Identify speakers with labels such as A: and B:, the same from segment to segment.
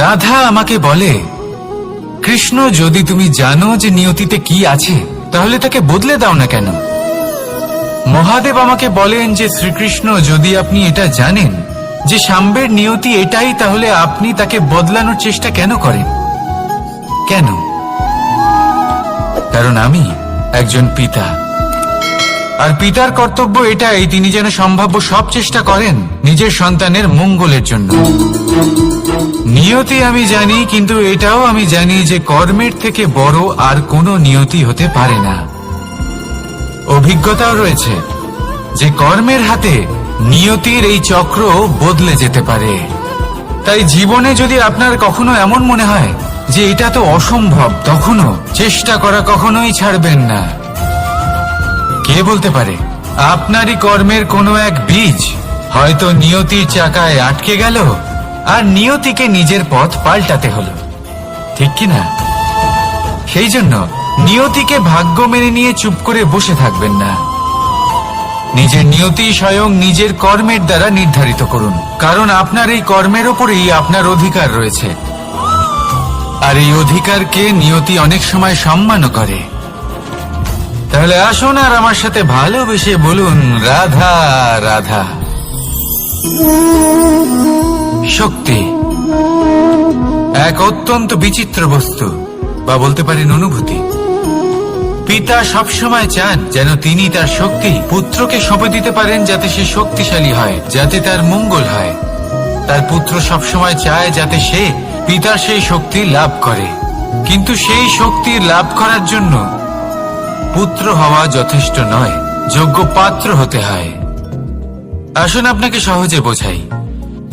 A: রাধা আমাকে বলে, কৃষ্ণ, যদি তুমি জানো যে নিয়তিতে কি আছে তাহলে তাকে বদলে দাও না কেন? মহাদেব আমাকে বলেন যে শ্রীকৃষ্ণ, যদি আপনি এটা জানেন যে সাম্বের নিয়তি এটাই, তাহলে আপনি তাকে বদলানোর চেষ্টা কেন করেন? কেন? কারণ আমি একজন পিতা, আর পিতার কর্তব্য এটাই, তিনি যেন সম্ভাব্য সব চেষ্টা করেন নিজের সন্তানের মঙ্গলের জন্য। নিয়তি আমি জানি, কিন্তু এটাও আমি জানি যে কর্মের থেকে বড় আর কোনো নিয়তি হতে পারে না। অভিজ্ঞতাও রয়েছে যে কর্মের হাতে নিয়তির এই চক্র বদলে যেতে পারে। তাই জীবনে যদি আপনার কখনো এমন মনে হয় যে এটা তো অসম্ভব, তখনও চেষ্টা করা কখনোই ছাড়বেন না। কে বলতে পারে আপনারই কর্মের কোনো এক বীজ হয়তো নিয়তির চাকায় আটকে গেল আর নিয়তিকে নিজের পথ পাল্টাতে হলো, ঠিক কিনা? সেই জন্য নিয়তিকে ভাগ্য মেনে নিয়ে চুপ করে বসে থাকবেন না। নিজের নিয়তি স্বয়ং নিজের কর্মের দ্বারা নির্ধারিত করুন, কারণ আপনার এই কর্মের ওপরেই আপনার অধিকার রয়েছে। আর এই অধিকারকে নিয়তি অনেক সময় সম্মানও করে। তাহলে আসুন আর আমার সাথে ভালোবেসে বলুন, রাধা রাধা। শক্তি এক অত্যন্ত বিচিত্র বস্তু, বা বলতে পারেন অনুভূতি। পিতা সবসময় চান যেন তিনি তার শক্তি পুত্রকে সঁপে দিতে পারেন, যাতে সে শক্তিশালী হয়, যাতে তার মঙ্গল হয়। তার পুত্র সবসময় চায় যাতে সে পিতার সেই শক্তি লাভ করে, কিন্তু সেই শক্তি লাভ করার জন্য পুত্র হওয়া যথেষ্ট নয়, যোগ্য পাত্র হতে হয়। আসুন আপনাকে সহজে বোঝাই।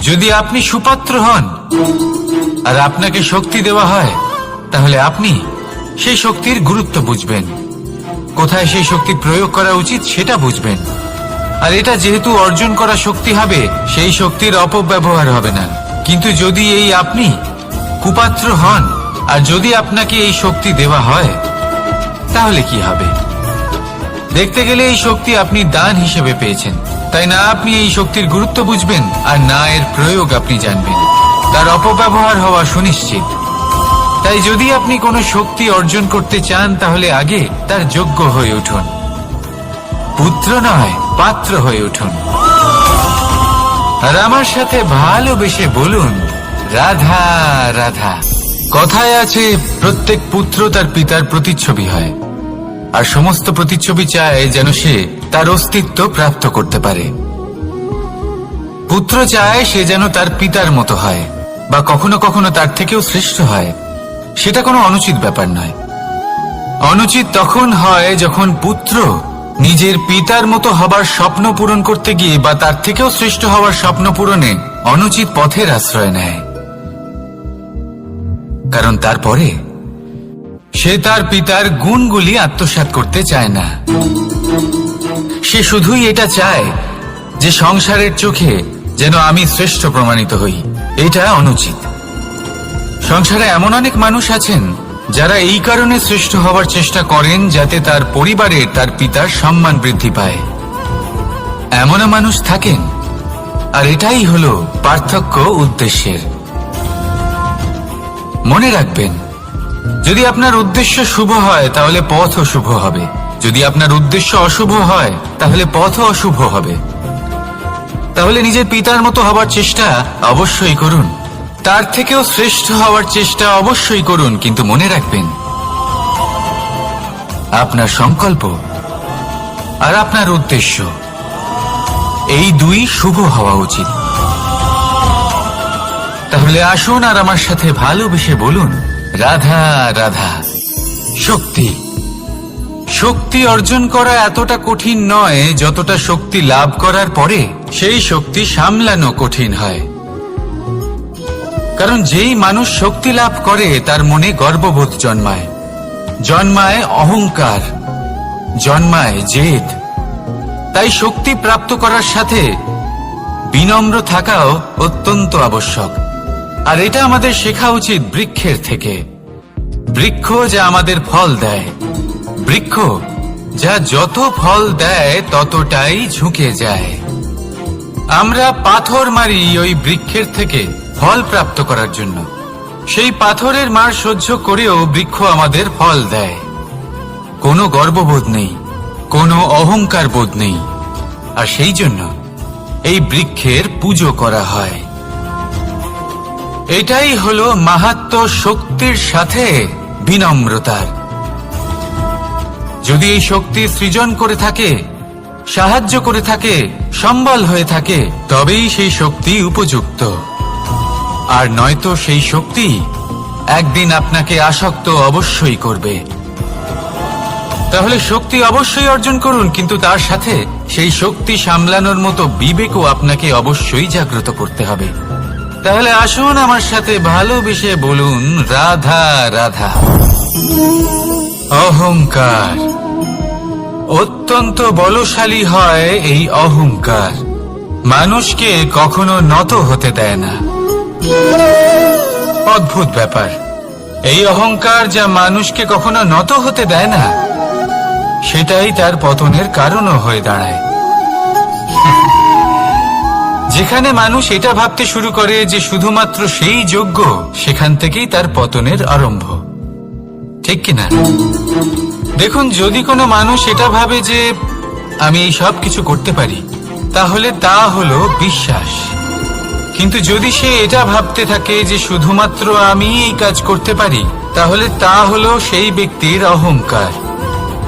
A: যদি আপনি সুপাত্র হন আর আপনাকে শক্তি দেওয়া হয়, তাহলে আপনি সেই শক্তির গুরুত্ব বুঝবেন, কোথায় সেই শক্তি প্রয়োগ করা উচিত সেটা বুঝবেন। আর এটা যেহেতু অর্জন করা শক্তি হবে, সেই শক্তির অপব্যবহার হবে না। কিন্তু যদি এই আপনি কুপাত্র হন আর যদি আপনাকে এই শক্তি দেওয়া হয়, তাহলে কি হবে? দেখতে গেলে এই শক্তি আপনি দান হিসেবে পেয়েছেন, তাই না আপনি এই শক্তির গুরুত্ব বুঝবেন আর না এর প্রয়োগ আপনি জানবেন। তার অপব্যবহার হওয়া সুনিশ্চিত। তাই যদি আপনি কোনো শক্তি অর্জন করতে চান, তাহলে আগে তার যোগ্য হয়ে উঠুন। পুত্র নয়, পাত্র হয়ে উঠুন। আর আমার সাথে ভালোবেসে বলুন, রাধা রাধা। কথায় আছে, প্রত্যেক পুত্র তার পিতার প্রতিচ্ছবি হয়, আর সমস্ত প্রতিচ্ছবি চায় যেন সে তার অস্তিত্ব প্রাপ্ত করতে পারে। পুত্র চায় সে যেন তার পিতার মতো হয়, বা কখনো কখনো তার থেকেও শ্রেষ্ঠ হয়। সেটা কোনো অনুচিত ব্যাপার নয়। অনুচিত তখন হয় যখন পুত্র নিজের পিতার মতো হবার স্বপ্ন পূরণ করতে গিয়ে বা তার থেকেও শ্রেষ্ঠ হওয়ার স্বপ্ন পূরণে অনুচিত পথের আশ্রয় নেয়। কারণ তারপরে সে তার পিতার গুণগুলি আত্মসাৎ করতে চায় না। সে শুধুই এটা চায় যে সংসারের চোখে যেন আমি শ্রেষ্ঠ প্রমাণিত হই। এটা অনুচিত। সংসারে এমন অনেক মানুষ আছেন যারা এই কারণে শ্রেষ্ঠ হওয়ার চেষ্টা করেন যাতে তার পরিবারে তার পিতার সম্মান বৃদ্ধি পায়। এমনও মানুষ থাকেন, আর এটাই হলো পার্থক্য উদ্দেশ্যের। মনে রাখবেন, যদি আপনার উদ্দেশ্য শুভ হয় তাহলে পথও শুভ হবে, যদি আপনার উদ্দেশ্য অশুভ হয় তাহলে পথও অশুভ হবে। তাহলে নিজের পিতার মতো হবার চেষ্টা অবশ্যই করুন, তার থেকেও শ্রেষ্ঠ হওয়ার চেষ্টা অবশ্যই করুন, কিন্তু মনে রাখবেন আপনার সংকল্প আর আপনার উদ্দেশ্য এই দুই শুভ হওয়া উচিত। তাহলে আসুন আর আমার সাথে ভালোবেসে বলুন, রাধা রাধা। শক্তি শক্তি অর্জন করা এতটা কঠিন নয় যতটা শক্তি লাভ করার পরে সেই শক্তি সামলানো কঠিন হয়। কারণ যেই মানুষ শক্তি লাভ করে তার মনে গর্ববোধ জন্মায়, জন্মায় অহংকার, জন্মায় জেদ। তাই শক্তি প্রাপ্ত করার সাথে বিনম্র থাকাও অত্যন্ত আবশ্যক। আর এটা আমাদের শেখা উচিত বৃক্ষের থেকে। বৃক্ষ যা আমাদের ফল দেয়, বৃক্ষ যা যত ফল দেয় ততটাই ঝুঁকে যায়। আমরা পাথর মারি ওই বৃক্ষের থেকে ফল প্রাপ্ত করার জন্য, সেই পাথরের মার সহ্য করেও বৃক্ষ আমাদের ফল দেয়। কোনো গর্ববোধ নেই, কোনো অহংকার বোধ নেই, আর সেই জন্য এই বৃক্ষের পুজো করা হয়। এটাই হলো মাহাত্ম্য শক্তির সাথে বিনম্রতার। যদি এই শক্তি সৃজন করে থাকে, সাহায্য করে থাকে, সম্বল হয়ে থাকে, তবেই সেই শক্তি উপযুক্ত। আর নয়তো সেই শক্তি একদিন আপনাকে আসক্ত অবশ্যই করবে। তাহলে শক্তি অবশ্যই অর্জন করুন, কিন্তু তার সাথে সেই শক্তি সামলানোর মতো বিবেকও আপনাকে অবশ্যই জাগ্রত করতে হবে। তাহলে আসুন আমার সাথে ভালোবেসে বলুন, রাধা রাধা। অহংকার অত্যন্ত বলশালী হয়। এই অহংকার মানুষকে কখনো নত হতে দেয় না। অদ্ভুত ব্যাপার, এই অহংকার যা মানুষকে কখনো নত হতে দেয় না, সেটাই তার পতনের কারণও হয়ে দাঁড়ায়। যেখানে মানুষ এটা ভাবতে শুরু করে যে শুধুমাত্র সেই যোগ্য, সেখান থেকেই তার পতনের আরম্ভ। ঠিক কিনা? দেখুন, যদি কোনো মানুষ এটা ভাবে যে আমি এই সব কিছু করতে পারি, তাহলে তা হলো বিশ্বাস। কিন্তু যদি সে এটা ভাবতে থাকে যে শুধুমাত্র আমি এই কাজ করতে পারি, তাহলে তা হলো সেই ব্যক্তির অহংকার।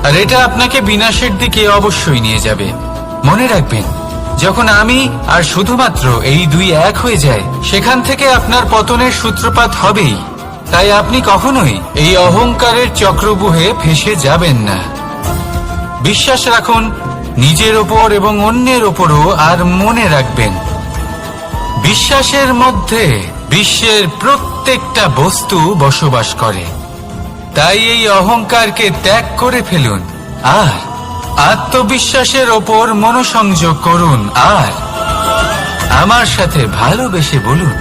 A: আর এটা আপনাকে বিনাশের দিকে অবশ্যই নিয়ে যাবে। মনে রাখবেন, যখন আমি আর শুধুমাত্র এই দুই এক হয়ে যায়, সেখান থেকে আপনার পতনের সূত্রপাত হবেই। তাই আপনি কখনোই এই অহংকারের চক্রব্যূহে ফেঁসে যাবেন না। বিশ্বাস রাখুন নিজের ওপর এবং অন্যের ওপরও। আর মনে রাখবেন, বিশ্বাসের মধ্যে বিশ্বের প্রত্যেকটা বস্তু বসবাস করে। তাই এই অহংকারকে ত্যাগ করে ফেলুন আর আত্মবিশ্বাসের ওপর মনোসংযোগ করুন। আর আমার সাথে ভালোবেসে বলুন,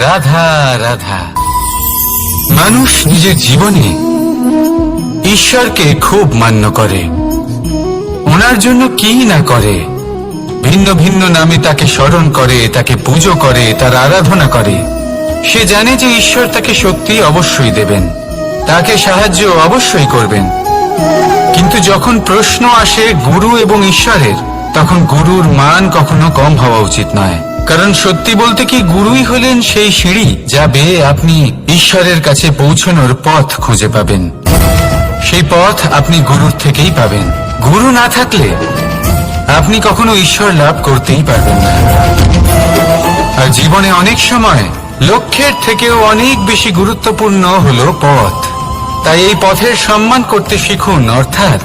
A: রাধা রাধা। মানুষ নিজের জীবনে ঈশ্বরকে খুব মান্য করে, ওনার জন্য কি না করে। ভিন্ন ভিন্ন নামে তাকে স্মরণ করে, তাকে পুজো করে, তার আরাধনা করে। সে জানে যে ঈশ্বর তাকে শক্তি অবশ্যই দেবেন, তাকে সাহায্য অবশ্যই করবেন। কিন্তু যখন প্রশ্ন আসে গুরু এবং ঈশ্বরের, তখন গুরুর মান কখনো কম হওয়া উচিত নয়। কারণ সত্যি বলতে কি, গুরুই হলেন সেই সিঁড়ি যা বেয়ে আপনি ঈশ্বরের কাছে পৌঁছানোর পথ খুঁজে পাবেন। সেই পথ আপনি গুরুর থেকেই পাবেন। গুরু না থাকলে আপনি কখনো ঈশ্বর লাভ করতেই পারবেন না। আর জীবনে অনেক সময় লক্ষ্যের থেকেও অনেক বেশি গুরুত্বপূর্ণ হলো পথ। তাই এই পথের সম্মান করতে শিখুন, অর্থাৎ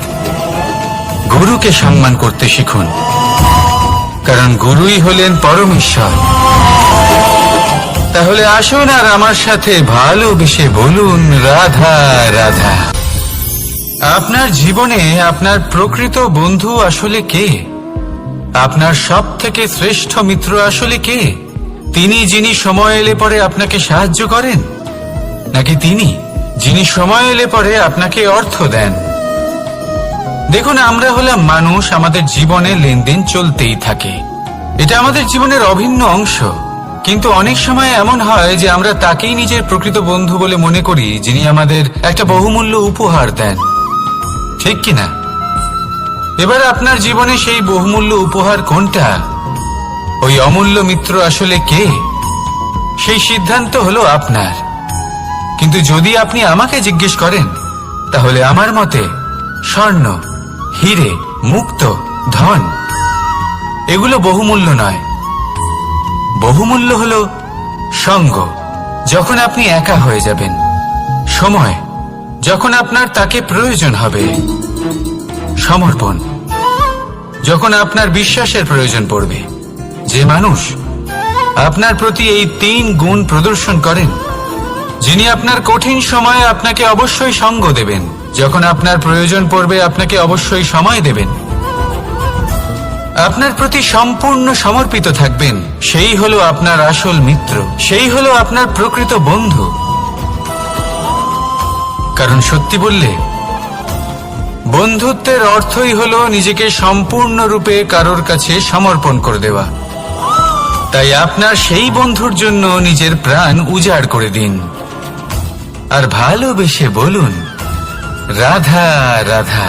A: গুরুকে সম্মান করতে শিখুন। কারণ গুরুই হলেন পরমেশ্বর। তাহলে আসুন আর আমার সাথে ভালোবেসে বলুন, রাধা রাধা। আপনার জীবনে আপনার প্রকৃত বন্ধু আসলে কে? আপনার সব থেকে শ্রেষ্ঠ মিত্র আসলে কে? তিনি যিনি সময় এলে পরে আপনাকে সাহায্য করেন, নাকি তিনি যিনি সময় এলে পরে আপনাকে অর্থ দেন? দেখুন, আমরা হলাম মানুষ, আমাদের জীবনে লেনদেন চলতেই থাকে। এটা আমাদের জীবনের অভিন্ন অংশ। কিন্তু অনেক সময় এমন হয় যে আমরা তাকেই নিজের প্রকৃত বন্ধু বলে মনে করি, যিনি আমাদের একটা বহুমূল্য উপহার দেন। ঠিক কিনা? এবার আপনার জীবনে সেই বহুমূল্য উপহার কোনটা? ওই অমূল্য মিত্র আসলে কে? সেই সিদ্ধান্ত হলো আপনার। কিন্তু যদি আপনি আমাকে জিজ্ঞেস করেন, তাহলে আমার মতে স্বর্ণ, হিরে, মুক্ত, ধন এগুলো বহুমূল্য নয়। বহুমূল্য হলো সঙ্গ, যখন আপনি একা হয়ে যাবেন। সময়, যখন আপনার তাকে প্রয়োজন হবে। সমর্পণ, যখন আপনার বিশ্বাসের প্রয়োজন পড়বে। যে মানুষ আপনার প্রতি এই 3 গুণ প্রদর্শন করেন, যিনি আপনার কঠিন সময়ে আপনাকে অবশ্যই সঙ্গ দেবেন, যখন আপনার প্রয়োজন পড়বে আপনাকে অবশ্যই সময় দেবেন, আপনার প্রতি সম্পূর্ণ সমর্পিত থাকবেন, সেই হলো আপনার আসল মিত্র, সেই হলো আপনার প্রকৃত বন্ধু। কারণ সত্যি বললে, বন্ধুত্বের অর্থই হলো নিজেকে সম্পূর্ণরূপে কারোর কাছে সমর্পণ করে দেওয়া। তাই আপনার সেই বন্ধুর জন্য নিজের প্রাণ উজাড় করে দিন। আর ভালোবেসে বলুন, রাধা রাধা।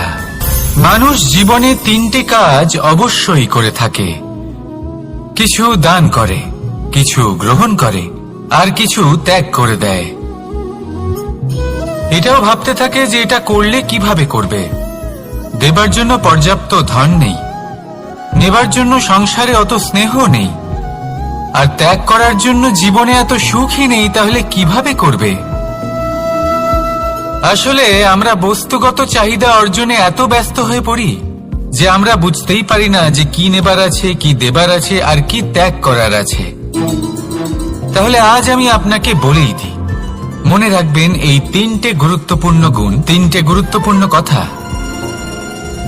A: মানুষ জীবনে তিনটে কাজ অবশ্যই করে থাকে, কিছু দান করে, কিছু গ্রহণ করে, আর কিছু ত্যাগ করে দেয়। এটাও ভাবতে থাকে যে এটা করলে কিভাবে করবে। দেবার জন্য পর্যাপ্ত ধন নেই, নেবার জন্য সংসারে অত স্নেহ নেই, আর ত্যাগ করার জন্য জীবনে এত সুখই নেই, তাহলে কিভাবে করবে? আসলে আমরা বস্তুগত চাহিদা অর্জনে এত ব্যস্ত হয়ে পড়ি যে আমরা বুঝতেই পারি না যে কি নেবার আছে, কি দেবার আছে, আর কি ত্যাগ করার আছে। তাহলে আজ আমি আপনাকে বলেই দিই, মনে রাখবেন এই তিনটে গুরুত্বপূর্ণ গুণ, তিনটে গুরুত্বপূর্ণ কথা।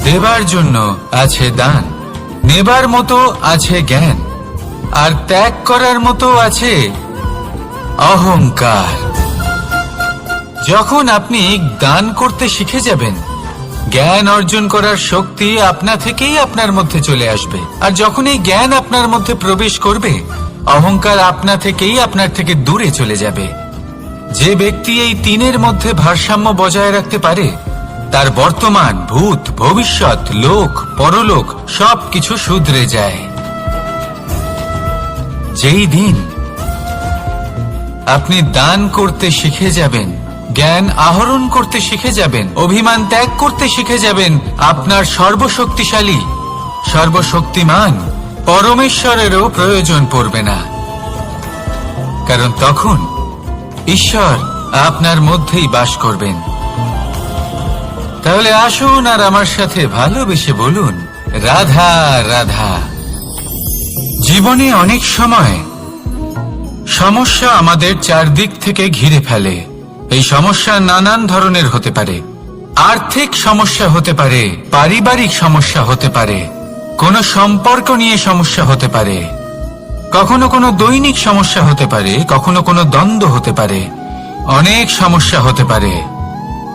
A: দেবার জন্য আছে দান, নেবার মতো আছে জ্ঞান, আর ত্যাগ করার মতো আছে অহংকার। যখন আপনি দান করতে শিখে যাবেন, জ্ঞান অর্জন করার শক্তি আপনা থেকেই আপনার মধ্যে চলে আসবে। আর যখন এই জ্ঞান আপনার মধ্যে প্রবেশ করবে, অহংকার আপনা থেকেই আপনার থেকে দূরে চলে যাবে। যে ব্যক্তি এই তিনের মধ্যে ভারসাম্য বজায় রাখতে পারে, তার বর্তমান, ভূত, ভবিষ্যৎ, লোক, পরলোক সবকিছু শুধরে যায়। যেই দিন আপনি দান করতে শিখে যাবেন, জ্ঞান আহরণ করতে শিখে যাবেন, অভিমান ত্যাগ করতে শিখে যাবেন, আপনার সর্বশক্তিশালী, সর্বশক্তিমান পরমেশ্বরেরও প্রয়োজন পড়বে না। কারণ তখন ঈশ্বর আপনার মধ্যেই বাস করবেন। তাহলে আসুন আর আমার সাথে ভালোবেসে বলুন, রাধা রাধা। জীবনে অনেক সময় সমস্যা আমাদের চারদিক থেকে ঘিরে ফেলে। এই সমস্যা নানান ধরনের হতে পারে। আর্থিক সমস্যা হতে পারে, পারিবারিক সমস্যা হতে পারে, কোনো সম্পর্ক নিয়ে সমস্যা হতে পারে, কখনো কোনো দৈনিক সমস্যা হতে পারে, কখনো কোনো দ্বন্দ্ব হতে পারে, অনেক সমস্যা হতে পারে।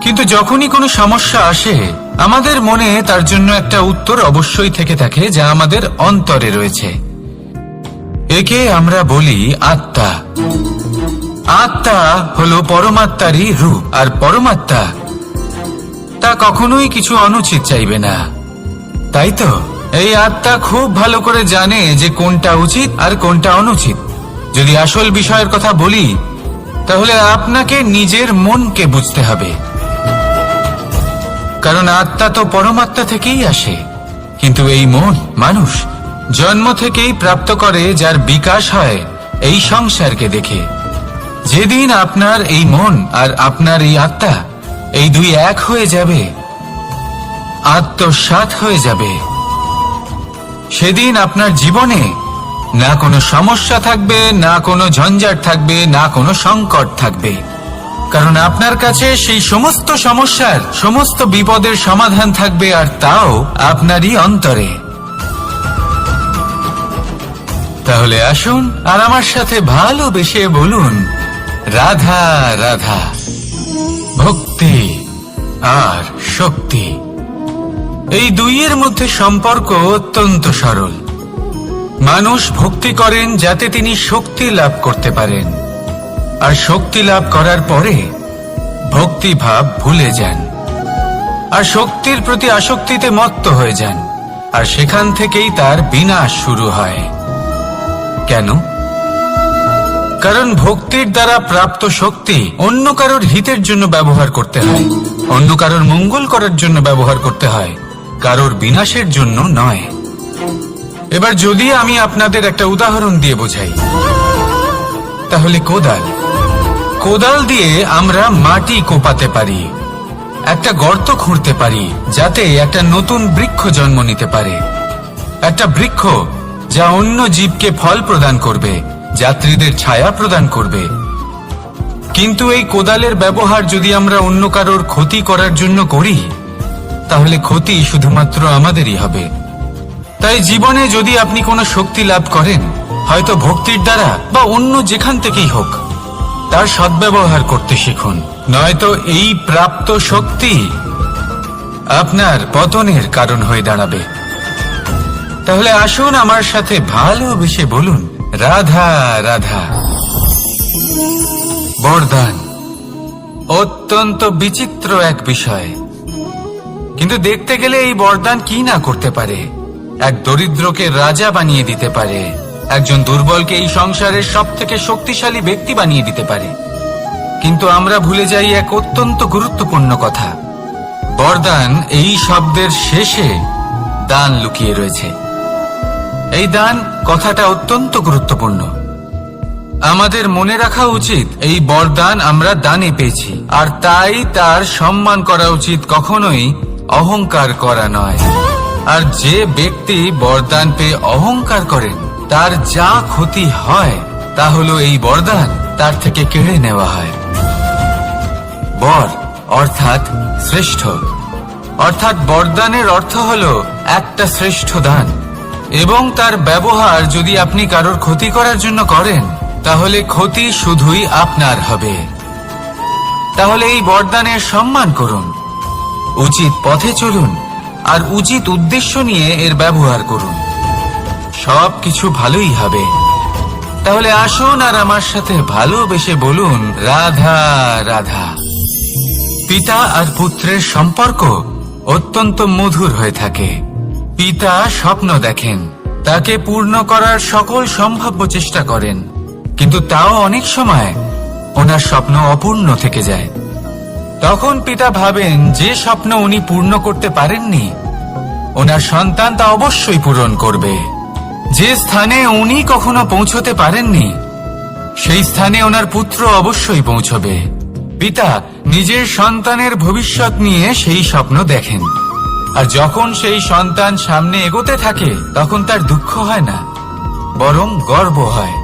A: কিন্তু যখনই কোনো সমস্যা আসে, আমাদের মনে তার জন্য একটা উত্তর অবশ্যই থেকে থাকে, যা আমাদের অন্তরে রয়েছে। একে আমরা বলি আত্মা। আত্মা হলো পরমাত্মারই রূপ, আর পরমাত্মা তা কখনোই কিছু অনুচিত চাইবে না। তাই তো এই আত্মা খুব ভালো করে জানে যে কোনটা উচিত আর কোনটা অনুচিত। যদি আসল বিষয়ের কথা বলি, তাহলে আপনাকে নিজের মনকে বুঝতে হবে। কারণ আত্মা তো পরমাত্মা থেকেই আসে, কিন্তু এই মন মানুষ জন্ম থেকেই প্রাপ্ত করে, যার বিকাশ হয় এই সংসারকে দেখে। যেদিন আপনার এই মন আর আপনার এই আত্মা, এই দুই এক হয়ে যাবে, আত্মসাৎ হয়ে যাবে, সেদিন আপনার জীবনে না কোনো সমস্যা থাকবে, না কোনো ঝঞ্ঝাট থাকবে, না কোনো সংকট থাকবে। কারণ আপনার কাছে সেই সমস্ত সমস্যার, সমস্ত বিপদের সমাধান থাকবে, আর তাও আপনারই অন্তরে। তাহলে আসুন আর আমার সাথে ভালোবেসে বলুন, রাধা রাধা। ভক্তি আর শক্তি, এই দুইয়ের মধ্যে সম্পর্ক অত্যন্ত সরল। মানুষ ভক্তি করেন যাতে তিনি শক্তি লাভ করতে পারেন, আর শক্তি লাভ করার পরে ভক্তিভাব ভুলে যান, আর শক্তির প্রতি আসক্তিতে মত্ত হয়ে যান, আর সেখান থেকেই তার বিনাশ শুরু হয়। কেন? কারণ ভক্তির দ্বারা প্রাপ্ত শক্তি অন্য কারোর হিতের জন্য ব্যবহার করতে হয়, অন্য কারোর মঙ্গল করার জন্য ব্যবহার করতে হয়, কারোর বিনাশের জন্য নয়। এবার যদি আমি আপনাদের একটা উদাহরণ দিয়ে বোঝাই, তাহলে কোদাল দিয়ে আমরা মাটি কোপাতে পারি, একটা গর্ত খুঁড়তে পারি, যাতে একটা নতুন বৃক্ষ জন্ম নিতে পারে। একটা বৃক্ষ যা অন্য জীবকে ফল প্রদান করবে, যাত্রীদের ছায়া প্রদান করবে। কিন্তু এই কোদালের ব্যবহার যদি আমরা অন্য কারোর ক্ষতি করার জন্য করি, তাহলে ক্ষতি শুধুমাত্র আমাদেরই হবে। তাই জীবনে যদি আপনি কোনো শক্তি লাভ করেন, হয়তো ভক্তির দ্বারা বা অন্য যেখান থেকেই হোক, তার সদ্ব্যবহার করতে শিখুন, নয়তো এই প্রাপ্ত শক্তি আপনার পতনের কারণ হয়ে দাঁড়াবে। তাহলে আসুন আমার সাথে ভালোবেসে বলুন, রাধা রাধা। বরদান, অত্যন্ত বিচিত্র এক বিষয়। কিন্তু দেখতে গেলে এই বরদান কি না করতে পারে। এক দরিদ্রকে রাজা বানিয়ে দিতে পারে, একজন দুর্বলকে এই সংসারের সবথেকে শক্তিশালী ব্যক্তি বানিয়ে দিতে পারে। কিন্তু আমরা ভুলে যাই এক অত্যন্ত গুরুত্বপূর্ণ কথা। বরদান এই শব্দের শেষে দান লুকিয়ে রয়েছে। এই দান কথাটা অত্যন্ত গুরুত্বপূর্ণ। আমাদের মনে রাখা উচিত এই বরদান আমরা দানে পেয়েছি, আর তাই তার সম্মান করা উচিত, কখনোই অহংকার করা নয়। আর যে ব্যক্তি বরদান পেয়ে অহংকার করেন তার যা ক্ষতি হয় তা হলো এই বরদান তার থেকে কেড়ে নেওয়া হয়। বর অর্থাৎ শ্রেষ্ঠ, অর্থাৎ বরদানের অর্থ হলো একটা শ্রেষ্ঠ দান, এবং তার ব্যবহার যদি আপনি কারোর ক্ষতি করার জন্য করেন তাহলে ক্ষতি শুধুই আপনার হবে। তাহলে এই বরদানের সম্মান করুন, উচিত পথে চলুন, আর উচিত উদ্দেশ্য নিয়ে এর ব্যবহার করুন, সবকিছু ভালোই হবে। তাহলে আসুন আর আমার সাথে ভালোবেসে বলুন, রাধা রাধা। পিতা আর পুত্রের সম্পর্ক অত্যন্ত মধুর হয়ে থাকে। পিতা স্বপ্ন দেখেন, তাকে পূর্ণ করার সকল সম্ভাব্য চেষ্টা করেন, কিন্তু তাও অনেক সময় ওনার স্বপ্ন অপূর্ণ থেকে যায়। তখন পিতা ভাবেন যে স্বপ্ন উনি পূর্ণ করতে পারেননি ওনার সন্তান তা অবশ্যই পূরণ করবে। যে স্থানে উনি কখনো পৌঁছতে পারেননি সেই স্থানে ওনার পুত্র অবশ্যই পৌঁছবে। পিতা নিজের সন্তানের ভবিষ্যৎ নিয়ে সেই স্বপ্ন দেখেন, আর যখন সেই সন্তান সামনে এগোতে থাকে তখন তার দুঃখ হয় না, বরং গর্ব হয়।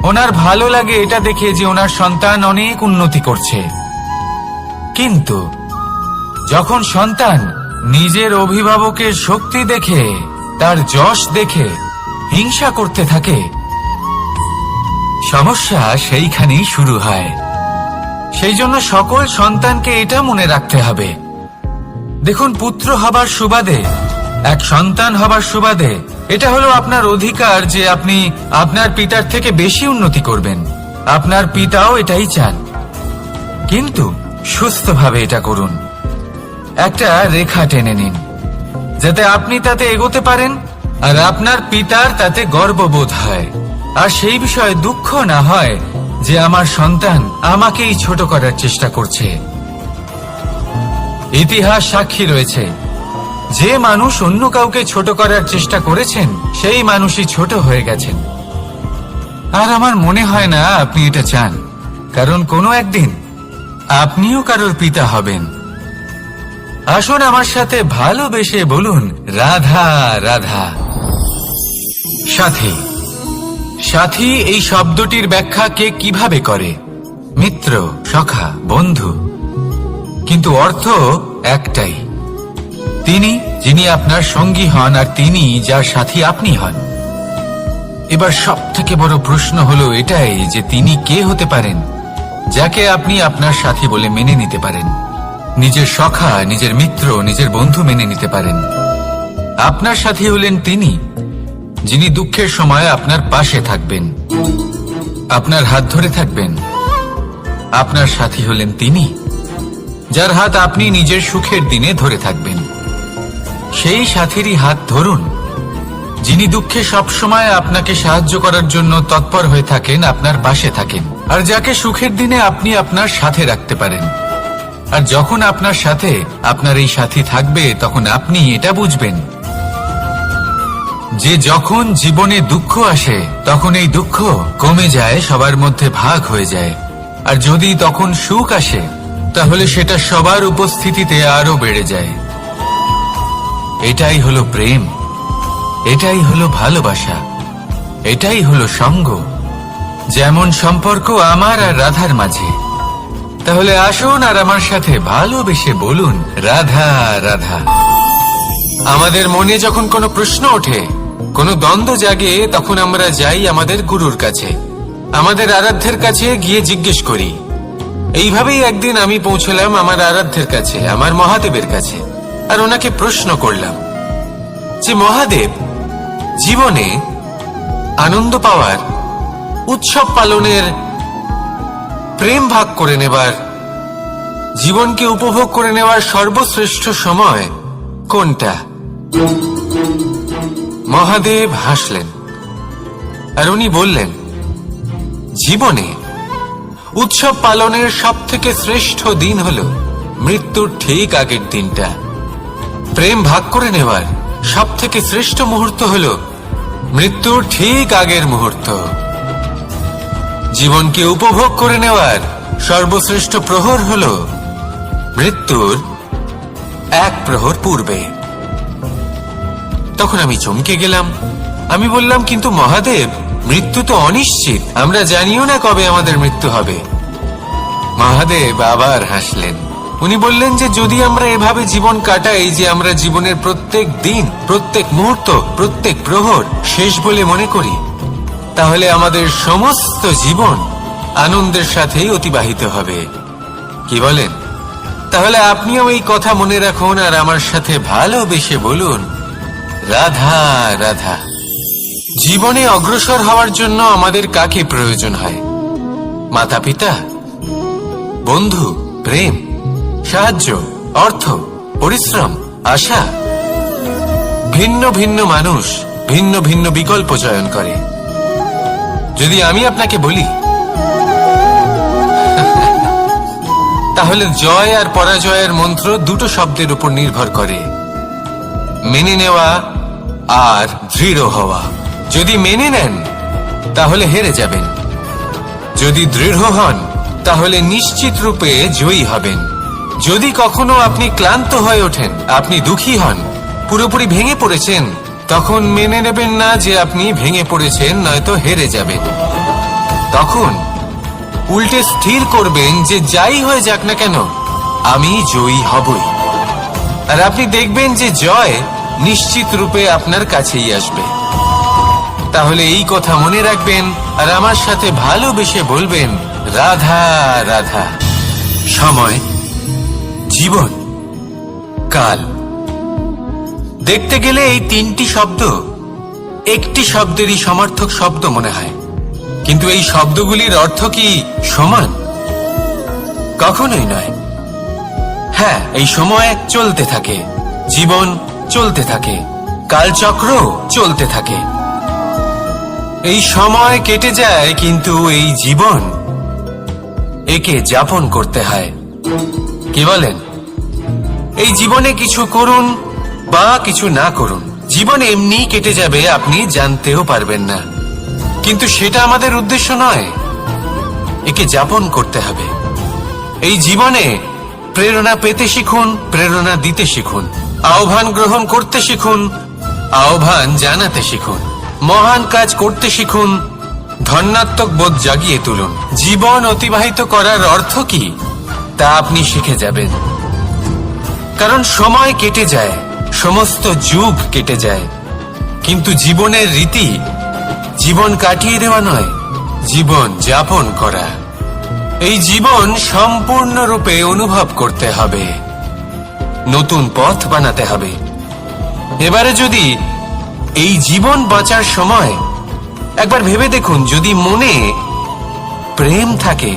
A: ওনার ভালো লাগে এটা দেখে যে ওনার সন্তান অনেক উন্নতি করছে। কিন্তু যখন সন্তান নিজের অভিভাবকের শক্তি দেখে, তার যশ দেখে হিংসা করতে থাকে, সমস্যা সেইখানেই শুরু হয়। সেই জন্য সকল সন্তানকে এটা মনে রাখতে হবে, দেখুন, পুত্র হবার সুবাদে, এক সন্তান হবার সুবাদে এটা হলো আপনার অধিকার যে আপনি আপনার পিতার থেকে বেশি উন্নতি করবেন। আপনার পিতাও এটাই চান, কিন্তু সুস্থভাবে এটা করুন। একটা রেখা টেনে নিন যাতে আপনি তাতে এগোতে পারেন আর আপনার পিতার তাতে গর্ববোধ হয়, আর সেই বিষয়ে দুঃখ না হয় যে আমার সন্তান আমাকেই ছোট করার চেষ্টা করছে। ইতিহাস সাক্ষী রয়েছে, যে মানুষ অন্য কাউকে ছোট করার চেষ্টা করেছেন সেই মানুষই ছোট হয়ে গেছেন। আর আমার মনে হয় না আপনি এটা চান, কারণ কোনো একদিন আপনিও কারোর পিতা হবেন। আসুন আমার সাথে ভালোবেসে বলুন, রাধা রাধা। সাথী। সাথী এই শব্দটির ব্যাখ্যা কে কিভাবে করে? মিত্র, সখা, বন্ধু, কিন্তু অর্থ একটাই। তিনি যিনি আপনার সঙ্গী হন আর তিনি যার সাথী আপনি হন। এবার সব থেকে বড় প্রশ্ন হলো এটাই যে তিনি কে হতে পারেন যাকে আপনি আপনার সাথী বলে মেনে নিতে পারেন, নিজের সখা, নিজের মিত্র, নিজের বন্ধু মেনে নিতে পারেন। আপনার সাথী হলেন তিনি যিনি দুঃখের সময় আপনার পাশে থাকবেন, আপনার হাত ধরে থাকবেন। আপনার সাথী হলেন তিনি যার হাত আপনি নিজের সুখের দিনে ধরে থাকবেন। সেই সাথীরই হাত ধরুন যিনি দুঃখে সবসময় আপনাকে সাহায্য করার জন্য তৎপর হয়ে থাকেন, আপনার পাশে থাকেন, আর যাকে সুখের দিনে আপনি আপনার সাথে রাখতে পারেন। আর যখন আপনার সাথে আপনার এই সাথী থাকবে তখন আপনি এটা বুঝবেন যে যখন জীবনে দুঃখ আসে তখন এই দুঃখ কমে যায়, সবার মধ্যে ভাগ হয়ে যায়। আর যদি তখন সুখ আসে তাহলে সেটা সবার উপস্থিতিতে আরো বেড়ে যায়। এটাই হলো প্রেম, এটাই হলো ভালোবাসা, এটাই হলো সঙ্গ, যেমন সম্পর্ক আমার আর রাধার মাঝে। তাহলে আসুন আর আমার সাথে ভালোবেসে বলুন, রাধা রাধা। আমাদের মনে যখন কোনো প্রশ্ন ওঠে, কোনো দ্বন্দ্ব জাগে, তখন আমরা যাই আমাদের গুরুর কাছে, আমাদের আরাধ্যের কাছে গিয়ে জিজ্ঞেস করি। এইভাবেই একদিন আমি পৌঁছলাম আমার আরাধ্যের কাছে, আমার মহাদেবের কাছে, আর ওনাকে প্রশ্ন করলাম যে মহাদেব, জীবনে আনন্দ পাওয়ার, উৎসব পালনের, প্রেম ভাগ করে নেবার জীবনকে উপভোগ করে নেওয়ার সর্বশ্রেষ্ঠ সময় কোনটা? মহাদেব হাসলেন আর উনি বললেন, জীবনে উৎসব পালনের সবথেকে শ্রেষ্ঠ দিন হল মৃত্যুর ঠিক আগের দিনটা। প্রেম ভাগ করে নেওয়ার সবথেকে শ্রেষ্ঠ মুহূর্ত হল মৃত্যুর ঠিক আগের মুহূর্ত। জীবনকে উপভোগ করে নেওয়ার সর্বশ্রেষ্ঠ প্রহর হল মৃত্যুর এক প্রহর পূর্বে। তখন আমি চমকে গেলাম। আমি বললাম, কিন্তু মহাদেব, মৃত্যু তো অনিশ্চিত, আমরা জানিও না কবে আমাদের মৃত্যু হবে। মহাদেব আবার হাসলেন। উনি বললেন যে যদি আমরা এভাবে জীবন কাটাই যে আমরা জীবনের প্রত্যেক দিন, প্রত্যেক মুহূর্ত, প্রত্যেক প্রহর শেষ বলে মনে করি, তাহলে আমাদের সমস্ত জীবন আনন্দের সাথেই অতিবাহিত হবে। কি বলেন? তাহলে আপনিও এই কথা মনে রাখুন আর আমার সাথে ভালোবেসে বলুন, রাধা রাধা। জীবনে অগ্রসর হওয়ার জন্য আমাদের কাকে প্রয়োজন হয়? মাতা পিতা, বন্ধু, প্রেম, সাহায্য, অর্থ, পরিশ্রম, আশা। ভিন্ন ভিন্ন মানুষ ভিন্ন ভিন্ন বিকল্প চয়ন করে। যদি আমি আপনাকে বলি, তাহলে জয় আর পরাজয়ের মন্ত্র দুটো শব্দের উপর নির্ভর করে, মেনে নেওয়া আর দৃঢ় হওয়া। যদি মেনে নেন তাহলে হেরে যাবেন, যদি দৃঢ় হন তাহলে নিশ্চিত রূপে জয়ী হবেন। যদি কখনো আপনি ক্লান্ত হয়ে ওঠেন, আপনি দুঃখী হন, পুরোপুরি ভেঙে পড়েছেন, তখন মেনে নেবেন না যে আপনি ভেঙে পড়েছেন, নয়তো হেরে যাবেন। তখন উল্টে স্থির করবেন যে যাই হয়ে যাক না কেন আমি জয়ী হবই। আর আপনি দেখবেন যে জয় নিশ্চিত রূপে আপনার কাছেই আসবে। তাহলে এই কথা মনে রাখবেন আর আমার সাথে ভালোবেসে বলবেন, রাধা রাধা। সময়, জীবন, কাল। দেখতে গেলে এই তিনটি শব্দ একটি শব্দেরই সমার্থক শব্দ মনে হয়, কিন্তু এই শব্দগুলির অর্থ কি সমান? কখনোই নয়। হ্যাঁ, এই সময় চলতে থাকে, জীবন চলতে থাকে, কালচক্র চলতে থাকে। এই সময় কেটে যায়, কিন্তু এই জীবন, একে যাপন করতে হয়। কি বলেন? এই জীবনে কিছু করুন বা কিছু না করুন, জীবন এমনি কেটে যাবে, আপনি জানতেও পারবেন না। কিন্তু সেটা আমাদের উদ্দেশ্য নয়, একে যাপন করতে হবে। এই জীবনে প্রেরণা পেতে শিখুন, প্রেরণা দিতে শিখুন, আহ্বান গ্রহণ করতে শিখুন, আহ্বান জানাতে শিখুন, মহান কাজ করতে শিখুন, ধন্যাত্মক বোধ জাগিয়ে তুলুন। জীবন অতিবাহিত করার অর্থ কি তা আপনি শিখে যাবেন। কারণ সময় কেটে যায়, সমস্ত যুগ কেটে যায়, কিন্তু জীবনের রীতি জীবন কাটিয়ে দেওয়া নয়, জীবন যাপন করা। এই জীবন সম্পূর্ণরূপে অনুভব করতে হবে, নতুন পথ বানাতে হবে। এবারে যদি এই জীবন বাঁচার সময় একবার ভেবে দেখুন, যদি মনে প্রেম থাকে,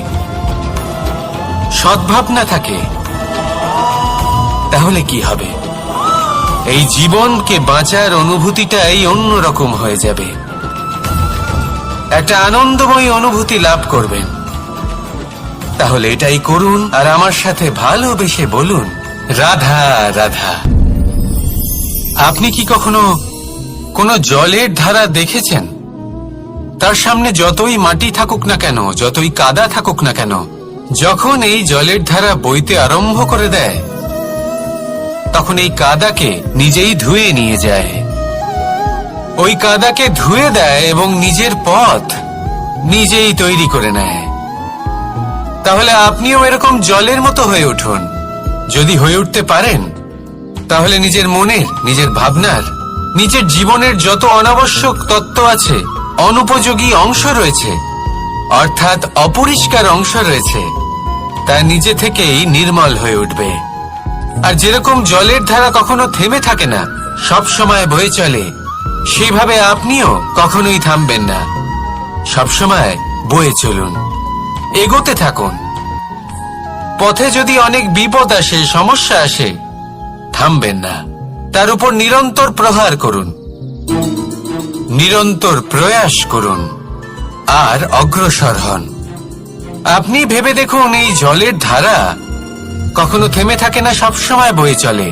A: সদ্ভাবনা থাকে, তাহলে কি হবে? এই জীবনকে বাঁচার অনুভূতিটাই অন্যরকম হয়ে যাবে, একটা আনন্দময় অনুভূতি লাভ করবেন। তাহলে এটাই করুন আর আমার সাথে ভালোবেসে বলুন, রাধা রাধা। আপনি কি কখনো কোনো জলের ধারা দেখেছেন? তার সামনে যতই মাটি থাকুক না কেন, যতই কাদা থাকুক না কেন, যখন এই জলের ধারা বইতে আরম্ভ করে দেয়, তখন এই কাদাকে নিজেই ধুয়ে নিয়ে যায়। ওই কাদাকে ধুয়ে দেয় এবং নিজের পথ নিজেই তৈরি করে নেয়। তাহলে আপনিও এরকম জলের মতো হয়ে উঠুন। যদি হয়ে উঠতে পারেন, তাহলে নিজের মনের, নিজের ভাবনার, নিজের জীবনের যত অনাবশ্যক তত্ত্ব আছে, অনুপযোগী অংশ রয়েছে, অর্থাৎ অপরিষ্কার অংশ রয়েছে, তা নিজে থেকেই নির্মল হয়ে উঠবে। আর যেরকম জলের ধারা কখনো থেমে থাকে না, সব সময় বয়ে চলে, সেভাবে আপনিও কখনোই থামবেন না, সবসময় বয়ে চলুন, এগোতে থাকুন। পথে যদি অনেক বিপদ আসে, সমস্যা আসে, থামবেন না, তার উপর নিরন্তর প্রহার করুন, নিরন্তর প্রয়াস করুন আর অগ্রসর হন। আপনি ভেবে দেখুন, এই জলের ধারা কখনো থেমে থাকে না, সবসময় বয়ে চলে,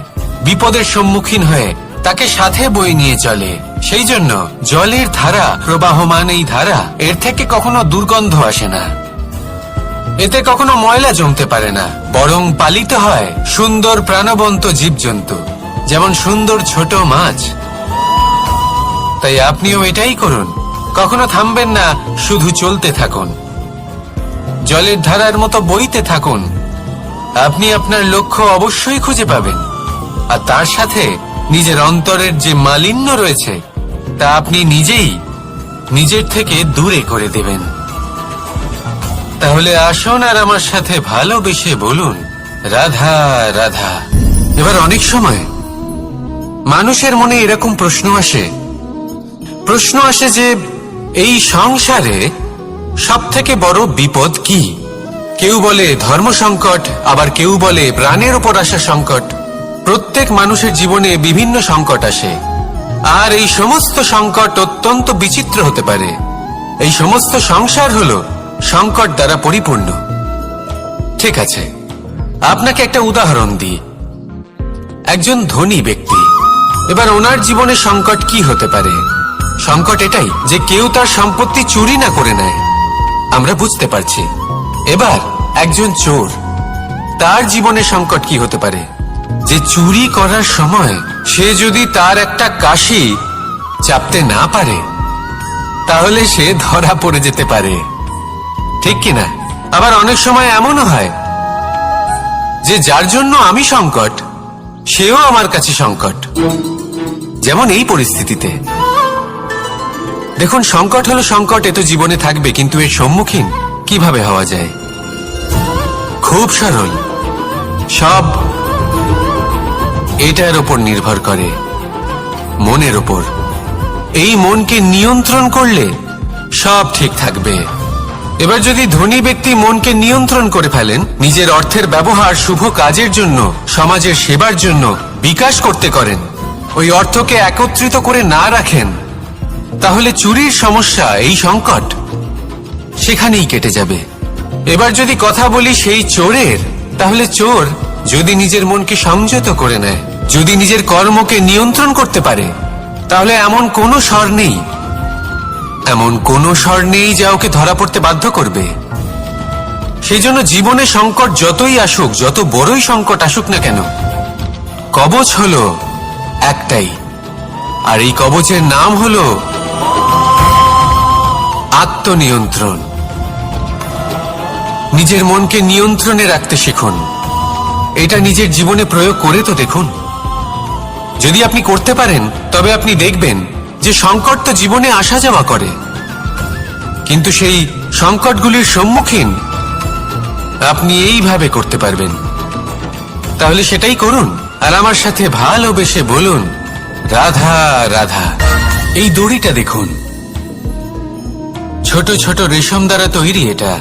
A: বিপদের সম্মুখীন হয়ে তাকে সাথে বয়ে নিয়ে চলে। সেই জন্য জলের ধারা, প্রবাহমান এই ধারা, এর থেকে কখনো দুর্গন্ধ আসে না, এতে কখনো ময়লা জমতে পারে না, বরং পালিত হয় সুন্দর প্রাণবন্ত জীবজন্তু, যেমন সুন্দর ছোট মাছ। তাই আপনিও এটাই করুন, কখনো থামবেন না, শুধু চলতে থাকুন, জলের ধারার মতো বইতে থাকুন। আপনি আপনার লক্ষ্য অবশ্যই খুঁজে পাবেন, আর তার সাথে নিজের অন্তরের যে মালিন্য রয়েছে তা আপনি নিজেই নিজের থেকে দূরে করে দেবেন। তাহলে আসুন আর আমার সাথে ভালোবেসে বলুন, রাধা রাধা। এবার অনেক সময় মানুষের মনে এরকম প্রশ্ন আসে যে এই সংসারে সব থেকে বড় বিপদ কি? কেউ বলে ধর্ম সংকট, আবার কেউ বলে প্রাণের উপর আসা সংকট। প্রত্যেক মানুষের জীবনে বিভিন্ন সংকট আসে, আর এই সমস্ত সংকট অত্যন্ত বিচিত্র হতে পারে। এই সমস্ত সংসার হলো সংকট দ্বারা পরিপূর্ণ। ঠিক আছে, আপনাকে একটা উদাহরণ দিই। একজন ধনী ব্যক্তি, এবার ওনার জীবনে সংকট কি হতে পারে? সংকট এটাই যে কেউ তার সম্পত্তি চুরি না করে নেয়, আমরা বুঝতে পারছি। এবার একজন চোর, তার জীবনে সংকট কি হতে পারে? যে চুরি করার সময় সে যদি তার একটা কাশি চাপতে না পারে, তাহলে সে ধরা পড়ে যেতে পারে, ঠিক কিনা? আবার অনেক সময় এমনও হয় যে যার জন্য আমি সংকট, সেও আমার কাছে সংকট। যেমন এই পরিস্থিতিতে দেখুন, সংকট হলো সংকট, এ তো জীবনে থাকবে, কিন্তু এর সম্মুখীন কিভাবে হওয়া যায়? খুব সরল, সব এটার উপর নির্ভর করে, মনের উপর। এই মনকে নিয়ন্ত্রণ করলে সব ঠিক থাকবে। এবার যদি ধনী ব্যক্তি মনকে নিয়ন্ত্রণ করে ফেলেন, নিজের অর্থের ব্যবহার শুভ কাজের জন্য, সমাজের সেবার জন্য বিকাশ করতে করেন, ওই অর্থকে একত্রিত করে না রাখেন, তাহলে চুরির সমস্যা, এই সংকট সেখানেই কেটে যাবে। এবার যদি কথা বলি সেই চোরের, তাহলে চোর যদি নিজের মনকে সংযত করে নেয়, যদি নিজের কর্মকে নিয়ন্ত্রণ করতে পারে, তাহলে এমন কোনো স্বর নেই, এমন কোনো স্বর নেই যা ওকে ধরা পড়তে বাধ্য করবে। সেই জন্য জীবনে সংকট যতই আসুক, যত বড়ই সংকট আসুক না কেন, কবচ হলো একটাই, আর এই কবচের নাম হলো আত্মনিয়ন্ত্রণ। নিজের মনকে নিয়ন্ত্রণে রাখতে শিখুন। এটা নিজের জীবনে প্রয়োগ করে তো দেখুন। যদি আপনি করতে পারেন, তবে আপনি দেখবেন যে সংকট তো জীবনে আসা যাওয়া করে, কিন্তু সেই সংকটগুলির সম্মুখীন আপনি এইভাবে করতে পারবেন। তাহলে সেটাই করুন, আর আমার সাথে ভালোবেসে বলুন, রাধা রাধা। এই দড়িটা দেখুন, ছোট ছোট রেশম দ্বারা তৈরি, এটা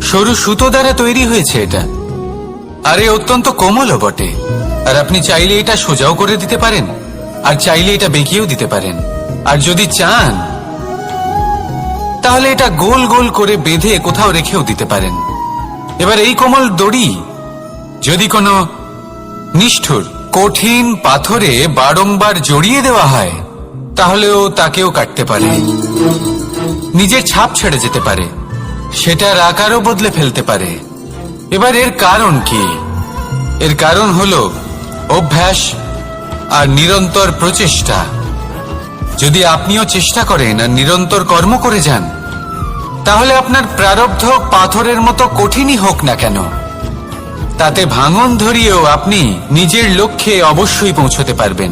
A: সরু সুতো দ্বারা তৈরি হয়েছে এটা, আর এ অত্যন্ত কোমলও বটে। আর আপনি চাইলে এটা সোজাও করে দিতে পারেন, আর চাইলে এটা বেঁকিয়েও দিতে পারেন, আর যদি চান তাহলে এটা গোল গোল করে বেঁধে কোথাও রেখেও দিতে পারেন। এবার এই কোমল দড়ি যদি কোনো নিষ্ঠুর কঠিন পাথরে বারংবার জড়িয়ে দেওয়া হয়, তাহলেও তাকেও কাটতে পারে, নিজের ছাপ ছেড়ে যেতে পারে, সেটার আকারও বদলে ফেলতে পারে। এবার এর কারণ কি? এর কারণ হলো অভ্যাস আর নিরন্তর প্রচেষ্টা। যদি আপনিও চেষ্টা করেন আর নিরন্তর কর্ম করে যান, তাহলে আপনার প্রারব্ধ পাথরের মতো কঠিনই হোক না কেন, তাতে ভাঙন ধরিয়েও আপনি নিজের লক্ষ্যে অবশ্যই পৌঁছতে পারবেন।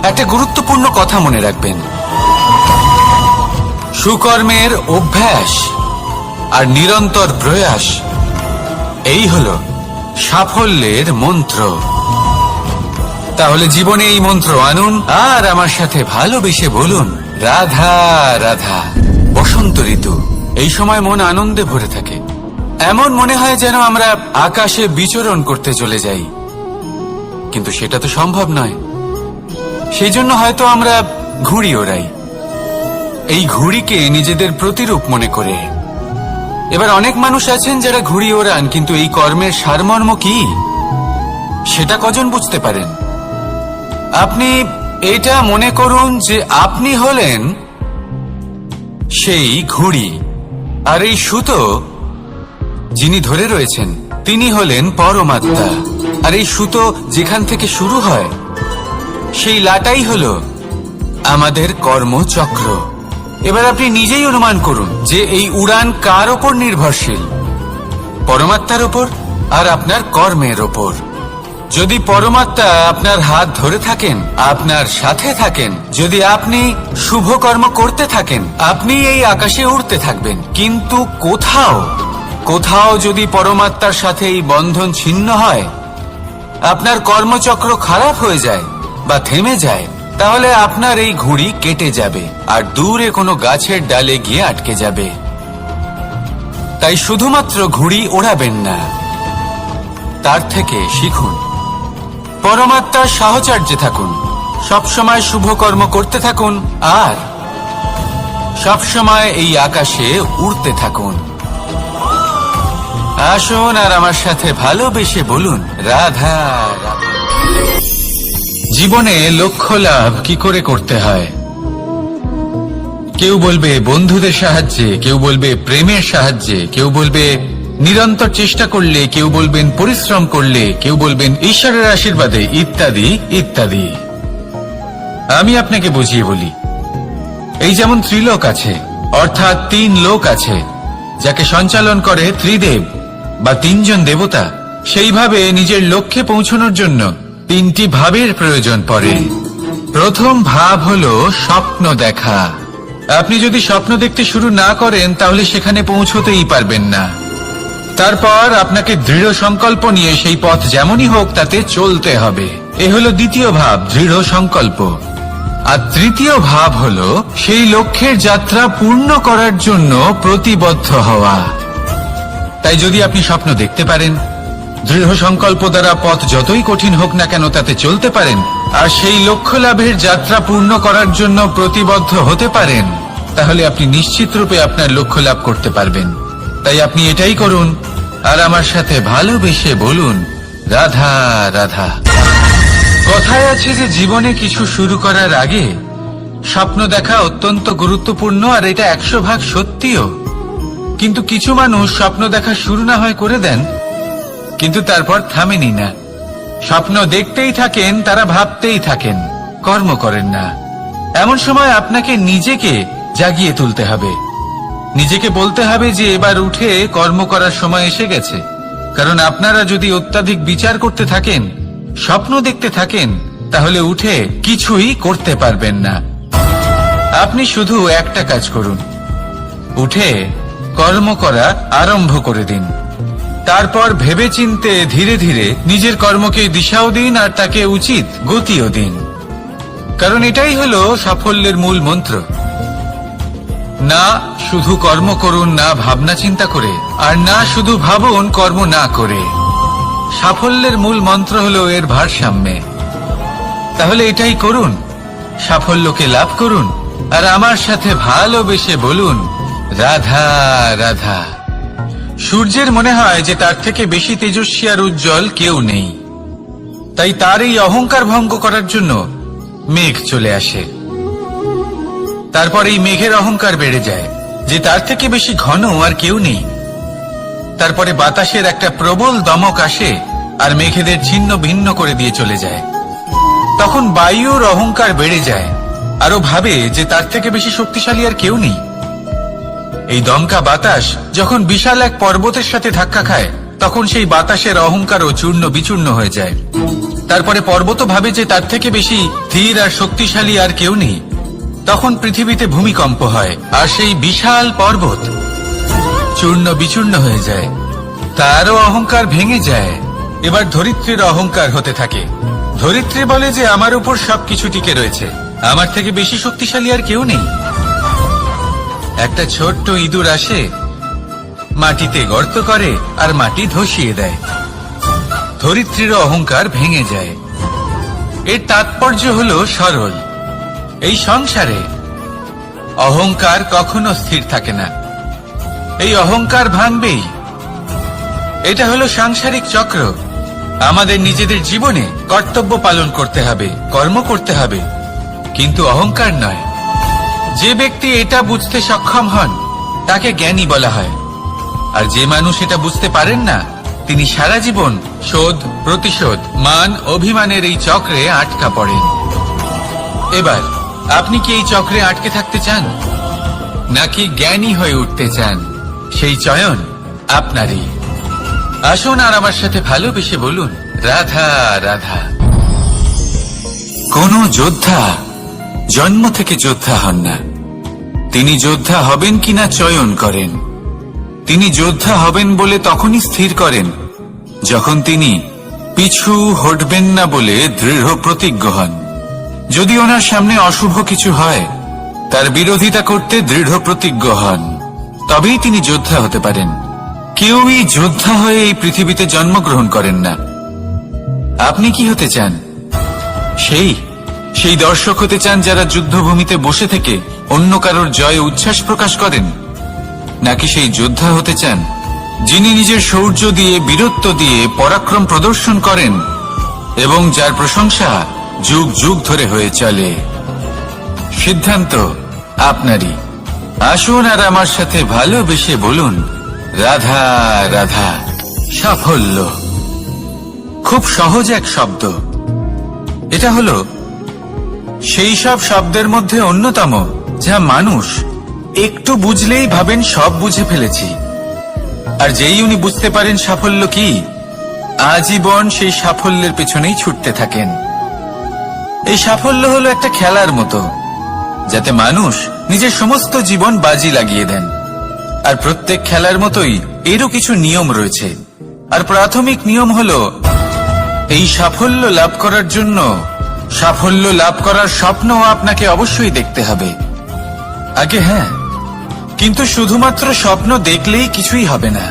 A: একটা গুরুত্বপূর্ণ কথা মনে রাখবেন, সুকর্মের অভ্যাস আর নিরন্তর প্রয়াস, এই হলো সাফল্যের মন্ত্র। তাহলে জীবনে এই মন্ত্র আনুন, আর আমার সাথে ভালোবেসে বলুন, রাধা রাধা। বসন্ত ঋতু, এই সময় মন আনন্দে ভরে থাকে, এমন মনে হয় যেন আমরা আকাশে বিচরণ করতে চলে যাই, কিন্তু সেটা তো সম্ভব নয়। সেই জন্য হয়তো আমরা ঘুড়ি ওড়াই, এই ঘুড়িকে নিজেদের প্রতিরূপ মনে করে। এবার অনেক মানুষ আছেন যারা ঘুড়ি ওড়ান, কিন্তু এই কর্মের সারমর্ম কি সেটা কজন বুঝতে পারেন? আপনি এটা মনে করুন যে আপনি হলেন সেই ঘুড়ি, আর এই সুতো যিনি ধরে রয়েছেন তিনি হলেন পরমাত্মা। আর এই সুতো যেখান থেকে শুরু হয় সেই লাটাই হলো আমাদের কর্মচক্র। এবার আপনি নিজেই অনুমান করুন যে এই উড়ান কার ওপর নির্ভরশীল, পরমাত্মার ওপর আর আপনার কর্মের ওপর। যদি পরমাত্মা আপনার হাত ধরে থাকেন, আপনার সাথে থাকেন, যদি আপনি শুভ কর্ম করতে থাকেন, আপনি এই আকাশে উড়তে থাকবেন। কিন্তু কোথাও যদি পরমাত্মার সাথে এই বন্ধন ছিন্ন হয়, আপনার কর্মচক্র খারাপ হয়ে যায় বা থেমে যায়, তাহলে আপনার এই ঘুড়ি কেটে যাবে আর দূরে কোনো গাছের ডালে গিয়ে আটকে যাবে। তাই শুধুমাত্র ঘুড়ি ওড়াবেন না, তার থেকে শিখুন, পরমাত্মার সাহচর্যে থাকুন, সবসময় শুভ কর্ম করতে থাকুন আর সবসময় এই আকাশে উড়তে থাকুন। আসুন আর আমার সাথে ভালোবেসে বলুন, রাধা রাধা। জীবনে লক্ষ্য লাভ কি করে করতে হয়? কেউ বলবে বন্ধুদের সাহায্যে, কেউ বলবে প্রেমের সাহায্যে, কেউ বলবে নিরন্তর চেষ্টা করলে, কেউ বলবেন পরিশ্রম করলে, কেউ বলবেন ঈশ্বরের আশীর্বাদে, ইত্যাদি ইত্যাদি। আমি আপনাকে বুঝিয়ে বলি, এই যেমন ত্রিলোক আছে, অর্থাৎ 3 লোক আছে, যাকে সঞ্চালন করে ত্রিদেব বা 3 জন দেবতা, সেইভাবে নিজের লক্ষ্যে পৌঁছানোর জন্য 3টি ভাবের প্রয়োজন পড়ে। প্রথম ভাব হলো স্বপ্ন দেখা। আপনি যদি স্বপ্ন দেখতে শুরু না করেন তাহলে সেখানে পৌঁছতেই পারবেন না। তারপর আপনাকে দৃঢ় সংকল্প নিয়ে সেই পথ যেমনই হোক তাতে চলতে হবে। এ হলো দ্বিতীয় ভাব, দৃঢ় সংকল্প। আর তৃতীয় ভাব হলো সেই লক্ষ্যের যাত্রা পূর্ণ করার জন্য প্রতিবদ্ধ হওয়া। তাই যদি আপনি স্বপ্ন দেখতে পারেন, দৃঢ় সংকল্প দ্বারা পথ যতই কঠিন হোক না কেন তাতে চলতে পারেন, আর সেই লক্ষ্য লাভের যাত্রা পূর্ণ করার জন্য প্রতিবদ্ধ হতে পারেন, তাহলে আপনি নিশ্চিত রূপে আপনার লক্ষ্য লাভ করতে পারবেন। তাই আপনি এটাই করুন আর আমার সাথে ভালোবেসে বলুন, রাধা রাধা। কথায় আছে যে জীবনে কিছু শুরু করার আগে স্বপ্ন দেখা অত্যন্ত গুরুত্বপূর্ণ, আর এটা 100% সত্যিও। কিন্তু কিছু মানুষ স্বপ্ন দেখা শুরু না হয় করে দেন, কিন্তু তারপর থামেনি না, স্বপ্ন দেখতেই থাকেন, তারা ভাবতেই থাকেন, কর্ম করেন না। এমন সময় আপনাকে নিজেকে জাগিয়ে তুলতে হবে, নিজেকে বলতে হবে যে এবার উঠে কর্ম করার সময় এসে গেছে। কারণ আপনারা যদি অত্যাধিক বিচার করতে থাকেন, স্বপ্ন দেখতে থাকেন, তাহলে উঠে কিছুই করতে পারবেন না। আপনি শুধু একটা কাজ করুন, উঠে কর্ম করা আরম্ভ করে দিন। তারপর ভেবেচিন্তে ধীরে ধীরে নিজের কর্মকে দিশাও দিন আর তাকে উচিত গতিও দিন। কারণ এটাই হলো সাফল্যের মূল মন্ত্র। না শুধু কর্ম করুন না ভাবনা চিন্তা করে, আর না শুধু ভাবুন কর্ম না করে। সাফল্যের মূল মন্ত্র হলো এর ভারসাম্যে। তাহলে এটাই করুন, সাফল্যকে লাভ করুন আর আমার সাথে ভালোবেসে বলুন, রাধা রাধা। সূর্যের মনে হয় যে তার থেকে বেশি তেজস্বী আর উজ্জ্বল কেউ নেই, তাই তার এই অহংকার ভঙ্গ করার জন্য মেঘ চলে আসে। তারপর এই মেঘের অহংকার বেড়ে যায় যে তার থেকে বেশি ঘন আর কেউ নেই। তারপরে বাতাসের একটা প্রবল দমক আসে আর মেঘেদের ছিন্ন ভিন্ন করে দিয়ে চলে যায়। তখন বায়ুর অহংকার বেড়ে যায়, আরো ভাবে যে তার থেকে বেশি শক্তিশালী আর কেউ নেই। এই দমকা বাতাস যখন বিশাল এক পর্বতের সাথে ধাক্কা খায়, তখন সেই বাতাসের অহংকারও চূর্ণ বিচূর্ণ হয়ে যায়। তারপরে পর্বত ভাবে যে তার থেকে বেশি ধীর আর শক্তিশালী আর কেউ নেই। তখন পৃথিবীতে ভূমিকম্প হয় আর সেই বিশাল পর্বত চূর্ণ বিচূর্ণ হয়ে যায়, তারও অহংকার ভেঙে যায়। এবার ধরিত্রীর অহংকার হতে থাকে। ধরিত্রী বলে যে আমার উপর সবকিছু টিকে রয়েছে, আমার থেকে বেশি শক্তিশালী আর কেউ নেই। একটা ছোট্ট ইঁদুর আসে, মাটিতে গর্ত করে আর মাটি ধসিয়ে দেয়। ধরিত্রীর অহংকার ভেঙে যায়। এর তাৎপর্য হলো সরল, এই সংসারে অহংকার কখনো স্থির থাকে না, এই অহংকার ভাঙবেই। এটা হলো সাংসারিক চক্র। আমাদের নিজেদের জীবনে কর্তব্য পালন করতে হবে, কর্ম করতে হবে, কিন্তু অহংকার নয়। যে ব্যক্তি এটা বুঝতে সক্ষম হন তাকে জ্ঞানী বলা হয়, আর যে মানুষ এটা বুঝতে পারেন না তিনি সারা জীবন শোধ প্রতিশোধ মান অভিমানের এই চক্রে আটকা পড়েন। এবার আপনি কি এই চক্রে আটকে থাকতে চান, নাকি জ্ঞানী হয়ে উঠতে চান? সেই চয়ন আপনারই। আসুন আর আমার সাথে ভালোবেসে বলুন, রাধা রাধা। কোন যোদ্ধা জন্ম থেকে যোদ্ধা হন না, তিনি যোদ্ধা হবেন কিনা চয়ন করেন। তিনি যোদ্ধা হবেন বলে তখনই স্থির করেন যখন তিনি পিছু হটবেন না বলে দৃঢ় প্রতিজ্ঞ হন। যদি ওনার সামনে অশুভ কিছু হয় তার বিরোধিতা করতে দৃঢ় প্রতিজ্ঞ হন, তবেই তিনি যোদ্ধা হতে পারেন। কেউই যোদ্ধা হয়ে এই পৃথিবীতে জন্মগ্রহণ করেন না। আপনি কি হতে চান? সেই দর্শক হতে চান যারা যুদ্ধভূমিতে বসে থেকে অন্য কারোর জয়ে উচ্ছ্বাস প্রকাশ করেন, নাকি সেই যোদ্ধা হতে চান যিনি নিজের শৌর্য দিয়ে বীরত্ব দিয়ে পরাক্রম প্রদর্শন করেন এবং যার প্রশংসা যুগ যুগ ধরে হয়ে চলে? সিদ্ধান্ত আপনারই। আসুন আর আমার সাথে ভালোবেসে বলুন, রাধা রাধা। সাফল্য খুব সহজ এক শব্দ। এটা হলো সেই সব শব্দের মধ্যে অন্যতম যা মানুষ একটু বুঝলেই ভাবেন সব বুঝে ফেলেছি, আর যেই উনি বুঝতে পারেন সাফল্য কি, আজীবন সেই সাফল্যের পেছনেই ছুটতে থাকেন। এই সাফল্য হলো একটা খেলার মতো, যাতে মানুষ নিজের সমস্ত জীবন বাজি লাগিয়ে দেন। আর প্রত্যেক খেলার মতোই এরও কিছু নিয়ম রয়েছে। আর প্রাথমিক নিয়ম হলো, এই সাফল্য লাভ করার জন্য সাফল্য লাভ করার স্বপ্ন আপনাকে অবশ্যই দেখতে হবে আগে। হ্যাঁ, কিন্তু শুধুমাত্র স্বপ্ন দেখলেই কিছুই হবে না।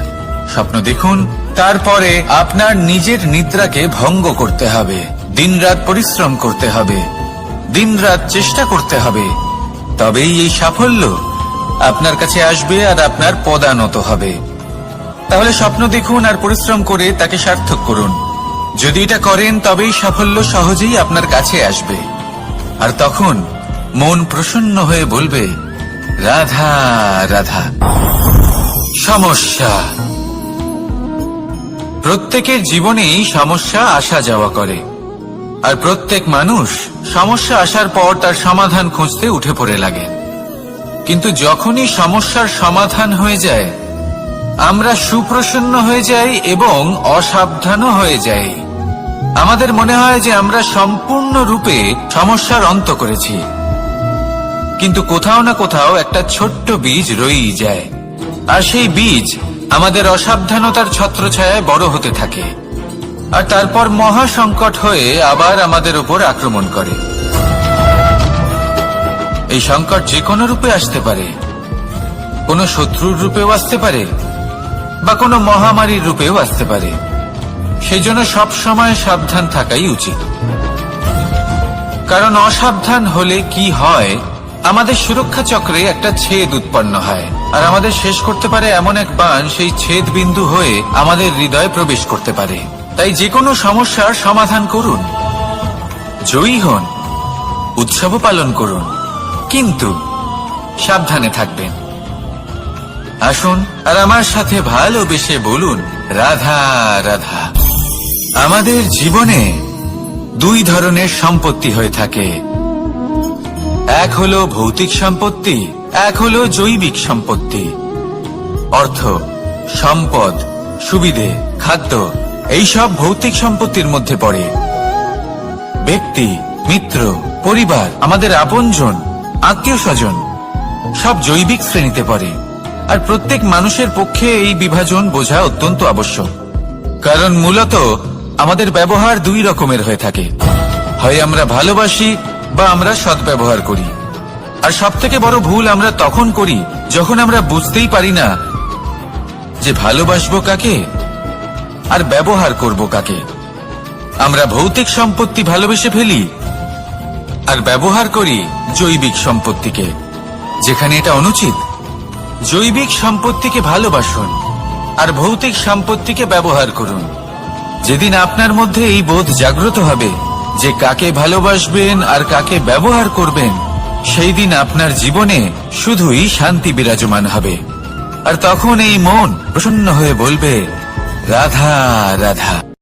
A: স্বপ্ন দেখুন, তারপরে আপনার নিজের নিদ্রাকে ভঙ্গ করতে হবে, দিনরাত পরিশ্রম করতে হবে, দিনরাত চেষ্টা করতে হবে, তবেই এই সাফল্য আপনার কাছে আসবে আর আপনার পদানত হবে। তাহলে স্বপ্ন দেখুন আর পরিশ্রম করে তাকে সার্থক করুন। যদি এটা করেন তবেই সাফল্য সহজেই আপনার কাছে আসবে। আর তখন মন প্রসন্ন হয়ে বলবে, রাধা রাধা। সমস্যা প্রত্যেকের জীবনেই সমস্যা আসা যাওয়া করে, আর প্রত্যেক মানুষ সমস্যা আসার পর তার সমাধান খুঁজতে উঠে পড়ে লাগে। কিন্তু যখনই সমস্যার সমাধান হয়ে যায় আমরা সুপ্রসন্ন হয়ে যাই এবং অসাবধানও হয়ে যাই। আমাদের মনে হয় যে আমরা সম্পূর্ণরূপে সমস্যার অন্ত করেছি, কিন্তু কোথাও না কোথাও একটা ছোট্ট বীজ রয়েই যায়, আর সেই বীজ আমাদের অসাবধানতার ছত্রছায়ায় বড় হতে থাকে, আর তারপর মহা সংকট হয়ে আবার আমাদের উপর আক্রমণ করে। এই সংকট যে কোনো রূপে আসতে পারে, কোনো শত্রুর রূপেও আসতে পারে, বা কোনো মহামারীর রূপেও আসতে পারে। সেই জন্য সবসময় সাবধান থাকাই উচিত, কারণ অসাবধান হলে কি হয়, আমাদের সুরক্ষা চক্রে একটা ছেদ উৎপন্ন হয়, আর আমাদের শেষ করতে পারে এমন এক বাণ সেই ছেদ বিন্দু হয়ে আমাদের হৃদয়ে প্রবেশ করতে পারে। তাই যে কোনো সমস্যার সমাধান করুন, জয়ী হন, উৎসব পালন করুন, কিন্তু সাবধানে থাকবেন। আসুন আর আমার সাথে ভালোবেসে বলুন, রাধা রাধা। আমাদের জীবনে দুই ধরনের সম্পত্তি হয়ে থাকে, এক হলো ভৌতিক সম্পত্তি, এক হলো জৈবিক সম্পত্তি। অর্থ, সম্পদ, সুবিধে, খাদ্য, এইসব ভৌতিক সম্পত্তির মধ্যে পড়ে। ব্যক্তি, মিত্র, পরিবার, আমাদের আপনজন, আত্মীয় স্বজন সব জৈবিক শ্রেণীতে পড়ে। আর প্রত্যেক মানুষের পক্ষে এই বিভাজন বোঝা অত্যন্ত আবশ্যক, কারণ মূলত আমাদের ব্যবহার দুই রকমের হয়ে থাকে, হয় আমরা ভালোবাসি বা আমরা সদ্ব্যবহার করি। আর সবথেকে বড় ভুল আমরা তখন করি যখন আমরা বুঝতেই পারি না যে ভালোবাসবো কাকে আর ব্যবহার করব কাকে। আমরা ভৌতিক সম্পত্তি ভালোবেসে ফেলি আর ব্যবহার করি জৈবিক সম্পত্তিকে, যেখানে এটা অনুচিত। জৈবিক সম্পত্তিকে ভালোবাসুন আর ভৌতিক সম্পত্তিকে ব্যবহার করুন। যেদিন আপনার মধ্যে এই বোধ জাগ্রত হবে যে কাকে ভালোবাসবেন আর কাকে ব্যবহার করবেন, সেই দিন আপনার জীবনে শুধুই শান্তি বিরাজমান হবে। আর তখন এই মন প্রসন্ন হয়ে বলবে, রাধা রাধা।